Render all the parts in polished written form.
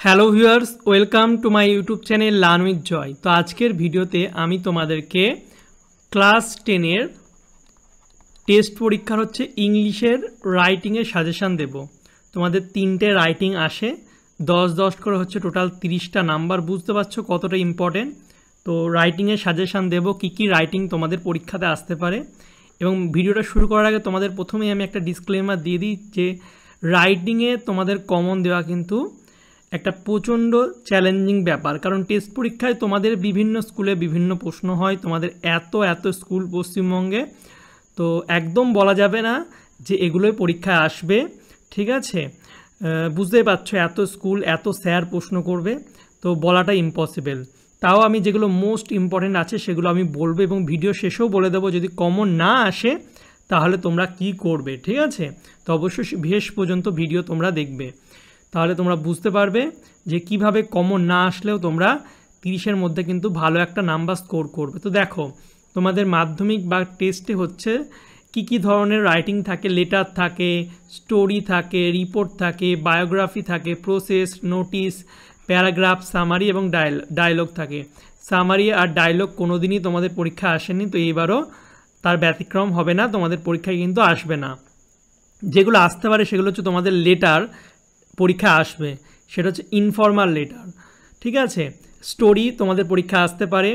Hello viewers, welcome to my YouTube channel learn with Joy. তো আজকের ভিডিওতে আমি তোমাদেরকে ক্লাস 10-এর টেস্ট পরীক্ষার হচ্ছে ইংলিশের রাইটিংয়ের সাজেশান দেব। তোমাদের 3টে রাইটিং আসে, 10-10 করে হচ্ছে টোটাল 30টা নাম্বার। বুঝতে পারছো কতটা ইম্পর্টেন্ট। তো রাইটিংয়ের সাজেশান দেব, কী রাইটিং তোমাদের পরীক্ষাতে আসতে পারে। এবং ভিডিওটা শুরু করার আগে তোমাদের প্রথমেই আমি একটা ডিসক্লেমার দিয়ে দিই যে রাইটিংয়ে তোমাদের কমন দেওয়া কিন্তু একটা প্রচণ্ড চ্যালেঞ্জিং ব্যাপার, কারণ টেস্ট পরীক্ষায় তোমাদের বিভিন্ন স্কুলে বিভিন্ন প্রশ্ন হয়। তোমাদের এত স্কুল পশ্চিমবঙ্গে, তো একদম বলা যাবে না যে এগুলোই পরীক্ষায় আসবে, ঠিক আছে? বুঝতেই পারছো, এত স্কুল এত স্যার প্রশ্ন করবে, তো বলাটা ইম্পসিবল। তাও আমি যেগুলো মোস্ট ইম্পর্টেন্ট আছে সেগুলো আমি বলবো এবং ভিডিও শেষেও বলে দেবো যদি কমন না আসে তাহলে তোমরা কি করবে, ঠিক আছে? তো অবশ্যই শেষ পর্যন্ত ভিডিও তোমরা দেখবে, তাহলে তোমরা বুঝতে পারবে যে কিভাবে কমন না আসলেও তোমরা 30-এর মধ্যে কিন্তু ভালো একটা নাম্বার স্কোর করবে। তো দেখো, তোমাদের মাধ্যমিক বা টেস্টে হচ্ছে কি ধরনের রাইটিং থাকে। লেটার থাকে, স্টোরি থাকে, রিপোর্ট থাকে, বায়োগ্রাফি থাকে, প্রসেস, নোটিশ, প্যারাগ্রাফ, সামারি এবং ডায়লগ থাকে। সামারি আর ডায়লগ কোনো দিনই তোমাদের পরীক্ষা আসেনি, তো এবারও তার ব্যতিক্রম হবে না, তোমাদের পরীক্ষায় কিন্তু আসবে না। যেগুলো আসতে পারে সেগুলো হচ্ছে তোমাদের লেটার পরীক্ষা আসবে, সেটা হচ্ছে ইনফর্মাল লেটার, ঠিক আছে? স্টোরি তোমাদের পরীক্ষা আসতে পারে,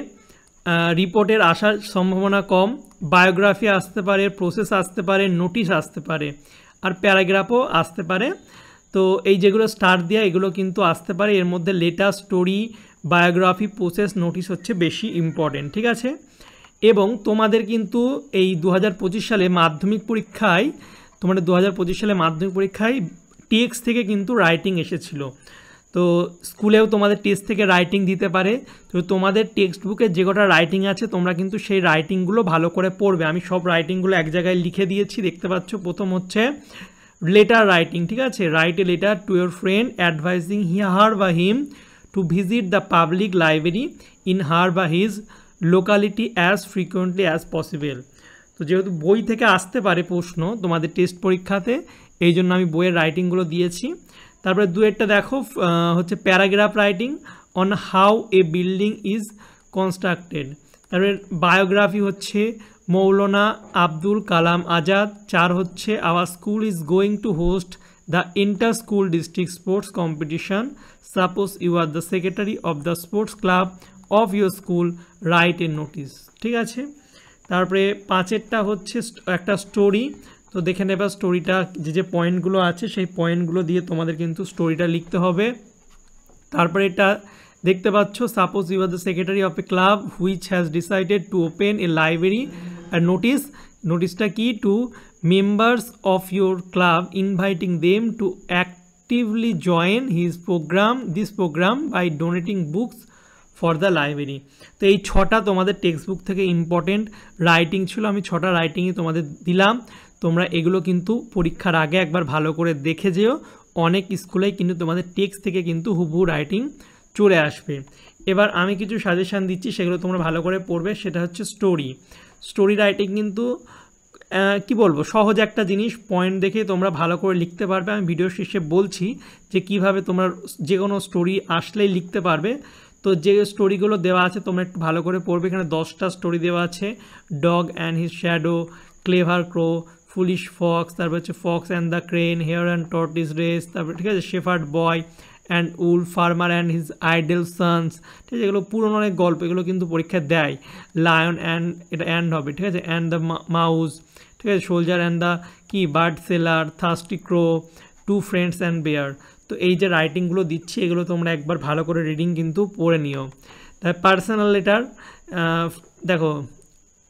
রিপোর্টের আসার সম্ভাবনা কম, বায়োগ্রাফি আসতে পারে, প্রসেস আসতে পারে, নোটিশ আসতে পারে, আর প্যারাগ্রাফও আসতে পারে। তো এই যেগুলো স্টার দেওয়া এগুলো কিন্তু আসতে পারে। এর মধ্যে letter, story, biography, process, notice হচ্ছে বেশি ইম্পর্টেন্ট, ঠিক আছে? এবং তোমাদের কিন্তু এই 2025 সালে মাধ্যমিক পরীক্ষায়, তোমাদের 2025 সালে মাধ্যমিক পরীক্ষায় টেক্সট থেকে কিন্তু রাইটিং এসেছিল। তো স্কুলেও তোমাদের টেক্সট থেকে রাইটিং দিতে পারে। তো তোমাদের টেক্সট বুকে যে কটা রাইটিং আছে তোমরা কিন্তু সেই রাইটিংগুলো ভালো করে পড়বে। আমি সব রাইটিংগুলো এক জায়গায় লিখে দিয়েছি, দেখতে পাচ্ছ। প্রথম হচ্ছে লেটার রাইটিং, ঠিক আছে? Write a letter to your friend advising her বা him to visit the public library in her বা his locality as frequently as possible. তো যেহেতু বই থেকে আসতে পারে প্রশ্ন তোমাদের টেস্ট পরীক্ষাতে, এই জন্য আমি বইয়ের রাইটিংগুলো দিয়েছি। তারপরে দুয়েরটা দেখো, হচ্ছে paragraph writing on how a building is constructed. তারপরে বায়োগ্রাফি হচ্ছে মৌলানা আব্দুল কালাম আজাদ। 4 হচ্ছে our school is going to host the inter school district sports competition, suppose you are the secretary of the sports club of your school, write a notice, ঠিক আছে? তারপরে 5এরটা হচ্ছে একটা story. তো দেখে নেবা স্টোরিটা, যে পয়েন্টগুলো আছে সেই পয়েন্টগুলো দিয়ে তোমাদের কিন্তু স্টোরিটা লিখতে হবে। তারপরে এটা দেখতে পাচ্ছ, suppose you are the secretary of a club which has decided to open a library. আর নোটিসটা কি? To members of your club inviting them to actively join this programme by donating books for the library. তো এই 6টা তোমাদের text book থেকে important writing ছিল। আমি 6টা রাইটিংই তোমাদের দিলাম। তোমরা এগুলো কিন্তু পরীক্ষার আগে একবার ভালো করে দেখে যেও। অনেক স্কুলেই কিন্তু তোমাদের টেক্সট থেকে কিন্তু হুবহু রাইটিং চলে আসবে। এবার আমি কিছু সাজেশান দিচ্ছি, সেগুলো তোমরা ভালো করে পড়বে। সেটা হচ্ছে স্টোরি রাইটিং কিন্তু কি বলবো, সহজ একটা জিনিস, পয়েন্ট দেখে তোমরা ভালো করে লিখতে পারবে। আমি ভিডিও শেষে বলছি যে কিভাবে তোমরা যে কোনো স্টোরি আসলেই লিখতে পারবে। তো যে স্টোরিগুলো দেওয়া আছে তোমরা একটু ভালো করে পড়বে। এখানে 10টা স্টোরি দেওয়া আছে। Dog and his shadow, clever crow, foolish fox, তারপর হচ্ছে fox and the crane, hare and tortoise race, তারপর ঠিক আছে shepherd boy and wolf, farmer and his idle sons, ঠিক আছে? এগুলো পুরনো অনেক গল্প, এগুলো কিন্তু পরীক্ষায় দেয়। লায়ন অ্যান্ড, এটা অ্যান্ড হবে, ঠিক আছে? অ্যান্ড দ্য মাউস, ঠিক আছে? Soldier and the bird seller, thirsty crow, two friends and bear. তো এই যে রাইটিংগুলো দিচ্ছি এগুলো তোমরা একবার ভালো করে রিডিং কিন্তু পড়ে নিও। তাই পার্সোনাল লেটার, দেখো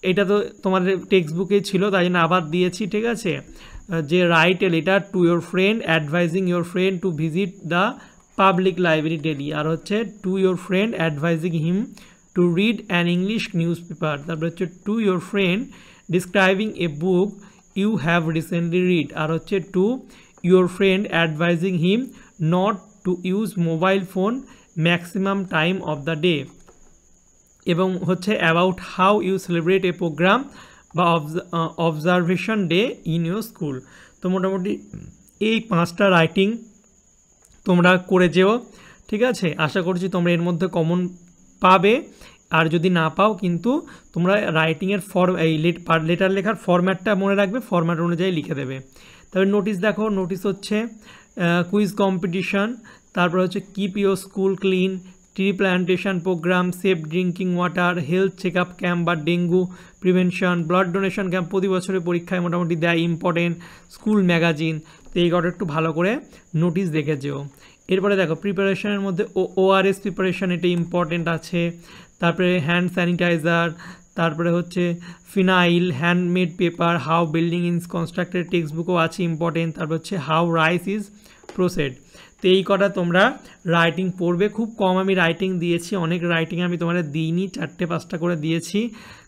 এটা তো তোমাদের টেক্সট বুকেই ছিল, তাই জন্য আবার দিয়েছি, ঠিক আছে? যে write a letter to your friend advising your friend to visit the public library daily. আর হচ্ছে to your friend advising him to read an English newspaper. তারপরে হচ্ছে to your friend describing a book you have recently read. আর হচ্ছে to your friend advising him not to use mobile phone maximum time of the day. এবং হচ্ছে about how you celebrate a programme বা observation day in your school. তো মোটামুটি এই 5টা writing তোমরা করে যেও। ঠিক আছে, আশা করছি তোমরা এর মধ্যে কমন পাবে। আর যদি না পাও কিন্তু তোমরা রাইটিংয়ের এই লেটার লেখার ফরম্যাটটা মনে রাখবে, ফরম্যাট অনুযায়ী লিখে দেবে। তবে নোটিশ দেখো, নোটিশ হচ্ছে কুইজ কম্পিটিশন, তারপর হচ্ছে keep your school clean, tree plantation programme, safe drinking water, health check up camp বা dengue prevention, blood donation camp প্রতি বছরের পরীক্ষায় মোটামুটি দেয়, ইম্পর্টেন্ট, স্কুল ম্যাগাজিন। তো এই কটা একটু ভালো করে নোটিশ দেখে যেও। এরপরে দেখো প্রিপারেশনের মধ্যে ওআরএস প্রিপারেশন, এটা ইম্পর্টেন্ট আছে। তারপরে হ্যান্ড স্যানিটাইজার, তারপরে হচ্ছে phenyl, handmade paper, how building is constructed text বুকও আছে ইম্পর্টেন্ট। তারপর হচ্ছে হাউ রাইস ইজ প্রসেড। তো এই কটা তোমরা রাইটিং পড়বে। খুব কম আমি রাইটিং দিয়েছি, অনেক রাইটিং আমি তোমাদের দিইনি, 4-5টা করে দিয়েছি,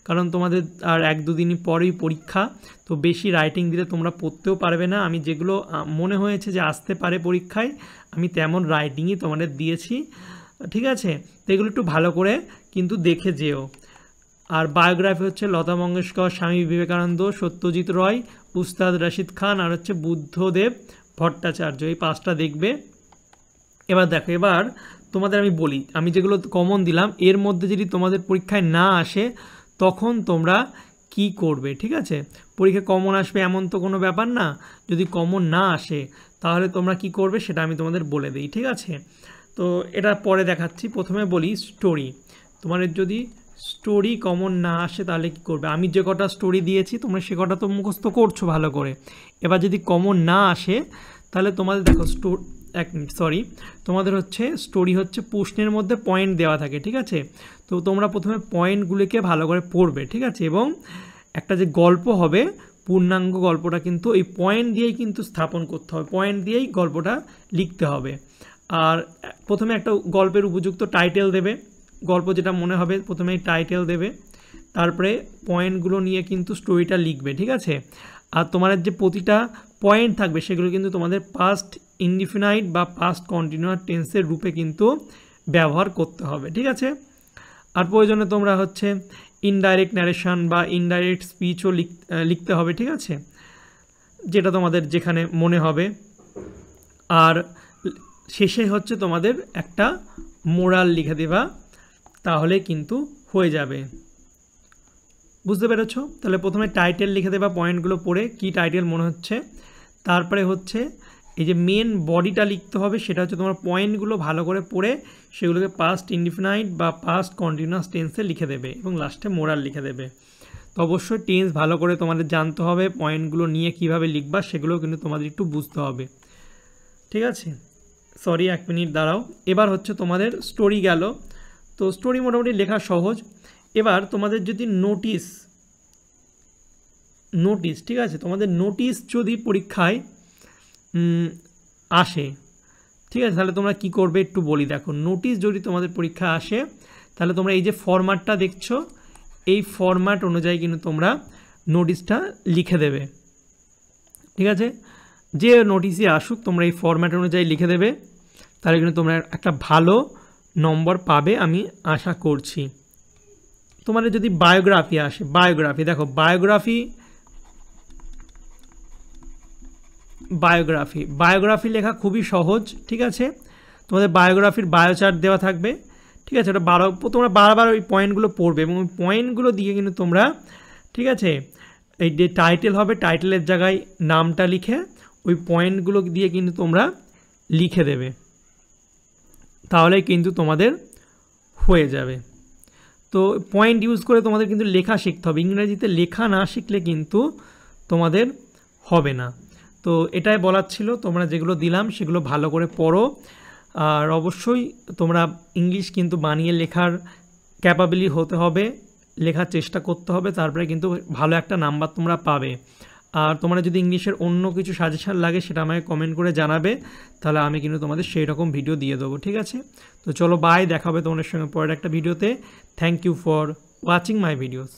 কারণ তোমাদের আর 1-2 দিনই পরেই পরীক্ষা। তো বেশি রাইটিং দিলে তোমরা পড়তেও পারবে না। আমি যেগুলো মনে হয়েছে যে আসতে পারে পরীক্ষায়, আমি তেমন রাইটিংই তোমাদের দিয়েছি, ঠিক আছে। তো এগুলো একটু ভালো করে কিন্তু দেখে যেও। আর বায়োগ্রাফি হচ্ছে লতা মঙ্গেশকর, স্বামী বিবেকানন্দ, সত্যজিৎ রায়, উস্তাদ রশিদ খান, আর হচ্ছে বুদ্ধদেব ভট্টাচার্য। এই 5টা দেখবে। এবার দেখো, এবার তোমাদের আমি বলি, আমি যেগুলো কমন দিলাম এর মধ্যে যদি তোমাদের পরীক্ষায় না আসে তখন তোমরা কি করবে, ঠিক আছে। পরীক্ষায় কমন আসবে এমন তো কোনো ব্যাপার না, যদি কমন না আসে তাহলে তোমরা কি করবে সেটা আমি তোমাদের বলে দিই, ঠিক আছে। তো এটা পরে দেখাচ্ছি। প্রথমে বলি স্টোরি। তোমাদের যদি স্টোরি কমন না আসে তাহলে কি করবে। আমি যে কটা স্টোরি দিয়েছি তোমরা সে কটা তো মুখস্থ করছো ভালো করে। এবার যদি কমন না আসে তাহলে তোমাদের দেখো তোমাদের হচ্ছে স্টোরি হচ্ছে প্রশ্নের মধ্যে পয়েন্ট দেওয়া থাকে, ঠিক আছে। তো তোমরা প্রথমে পয়েন্টগুলিকে ভালো করে পড়বে, ঠিক আছে। এবং একটা যে গল্প হবে, পূর্ণাঙ্গ গল্পটা কিন্তু এই পয়েন্ট দিয়েই কিন্তু স্থাপন করতে হবে, পয়েন্ট দিয়েই গল্পটা লিখতে হবে। আর প্রথমে একটা গল্পের উপযুক্ত টাইটেল দেবে, গল্প যেটা মনে হবে প্রথমেই টাইটেল দেবে, তারপরে পয়েন্টগুলো নিয়ে কিন্তু স্টোরিটা লিখবে, ঠিক আছে। আর তোমাদের যে প্রতিটা পয়েন্ট থাকবে সেগুলো কিন্তু তোমাদের পাস্ট ইনডিফিনাইট বা পাস্ট কন্টিনিউয়াস টেন্সের রূপে কিন্তু ব্যবহার করতে হবে, ঠিক আছে। আর প্রয়োজনে তোমরা হচ্ছে ইনডাইরেক্ট ন্যারেশন বা ইনডাইরেক্ট স্পিচও লিখতে হবে, ঠিক আছে, যেটা তোমাদের যেখানে মনে হবে। আর শেষে হচ্ছে তোমাদের একটা মোরাল লিখে দেবা, তাহলে কিন্তু হয়ে যাবে। বুঝতে পেরেছ? তাহলে প্রথমে টাইটেল লিখে দেবা, পয়েন্টগুলো পড়ে কি টাইটেল মনে হচ্ছে। তারপরে হচ্ছে এই যে মেন বডিটা লিখতে হবে, সেটা হচ্ছে তোমার পয়েন্টগুলো ভালো করে পড়ে সেগুলোকে পাস্ট ইনডিফিনাইট বা পাস্ট কন্টিনিউয়াস টেন্সে লিখে দেবে এবং লাস্টে মোরাল লিখে দেবে। তো অবশ্যই টেন্স ভালো করে তোমাদের জানতে হবে, পয়েন্টগুলো নিয়ে কিভাবে লিখবা সেগুলো কিন্তু তোমাদের একটু বুঝতে হবে, ঠিক আছে। সরি, 1 মিনিট দাঁড়াও। এবার হচ্ছে তোমাদের স্টোরি গেল। তো স্টোরি মোটামুটি লেখা সহজ। এবার তোমাদের যদি নোটিশ, ঠিক আছে, তোমাদের নোটিশ যদি পরীক্ষায় আসে, ঠিক আছে, তাহলে তোমরা কি করবে একটু বলি। দেখো, নোটিশ যদি তোমাদের পরীক্ষায় আসে তাহলে তোমরা এই যে ফরম্যাটটা দেখছো, এই ফরম্যাট অনুযায়ী কিন্তু তোমরা নোটিশটা লিখে দেবে, ঠিক আছে। যে নোটিশে আসুক তোমরা এই ফরম্যাট অনুযায়ী লিখে দেবে, তাহলে কিন্তু তোমরা একটা ভালো নম্বর পাবে আমি আশা করছি। তোমাদের যদি বায়োগ্রাফি আসে, বায়োগ্রাফি দেখো, বায়োগ্রাফি লেখা খুবই সহজ, ঠিক আছে। তোমাদের বায়োগ্রাফির বায়োচার্ট দেওয়া থাকবে, ঠিক আছে। ওটা তোমরা বারবার ওই পয়েন্টগুলো পড়বে এবং ওই পয়েন্টগুলো দিয়ে কিন্তু তোমরা, ঠিক আছে, এই যে টাইটেল হবে টাইটেলের জায়গায় নামটা লিখে ওই পয়েন্টগুলো দিয়ে কিন্তু তোমরা লিখে দেবে, তাহলে কিন্তু তোমাদের হয়ে যাবে। তো পয়েন্ট ইউজ করে তোমাদের কিন্তু লেখা শিখতে হবে, ইংরেজিতে লেখা না শিখলে কিন্তু তোমাদের হবে না। তো এটাই বলার ছিল, তোমরা যেগুলো দিলাম সেগুলো ভালো করে পড়ো। আর অবশ্যই তোমরা ইংলিশ কিন্তু বানিয়ে লেখার ক্যাপাবিলিটি হতে হবে, লেখার চেষ্টা করতে হবে, তারপরে কিন্তু ভালো একটা নাম্বার তোমরা পাবে। আর তোমরা যদি ইংলিশের অন্য কিছু সাজেশান লাগে সেটা আমাকে কমেন্ট করে জানাবে, তাহলে আমি কিন্তু তোমাদের সেই রকম ভিডিও দিয়ে দেবো, ঠিক আছে। তো চলো বাই, দেখা হবে তোমাদের সঙ্গে পরের একটা ভিডিওতে। Thank you for watching my videos.